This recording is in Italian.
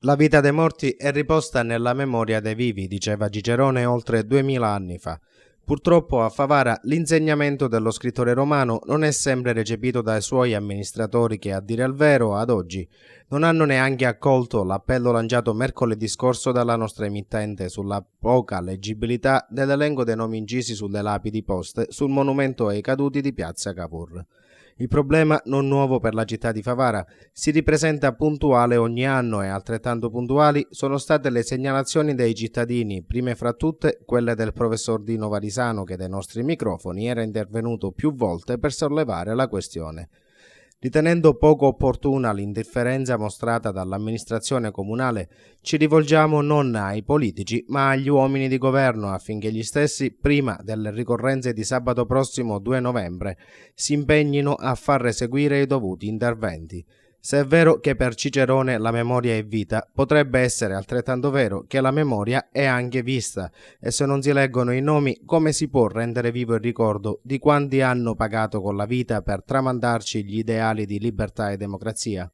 La vita dei morti è riposta nella memoria dei vivi, diceva Cicerone oltre 2000 anni fa. Purtroppo a Favara l'insegnamento dello scrittore romano non è sempre recepito dai suoi amministratori che, a dire il vero, ad oggi non hanno neanche accolto l'appello lanciato mercoledì scorso dalla nostra emittente sulla poca leggibilità dell'elenco dei nomi incisi sulle lapidi poste sul monumento ai caduti di Piazza Cavour. Il problema, non nuovo per la città di Favara, si ripresenta puntuale ogni anno e altrettanto puntuali sono state le segnalazioni dei cittadini, prime fra tutte quelle del professor Dino Varisano che dai nostri microfoni era intervenuto più volte per sollevare la questione. Ritenendo poco opportuna l'indifferenza mostrata dall'amministrazione comunale, ci rivolgiamo non ai politici ma agli uomini di governo affinché gli stessi, prima delle ricorrenze di sabato prossimo 2 novembre, si impegnino a far eseguire i dovuti interventi. Se è vero che per Cicerone la memoria è vita, potrebbe essere altrettanto vero che la memoria è anche vista, e se non si leggono i nomi, come si può rendere vivo il ricordo di quanti hanno pagato con la vita per tramandarci gli ideali di libertà e democrazia?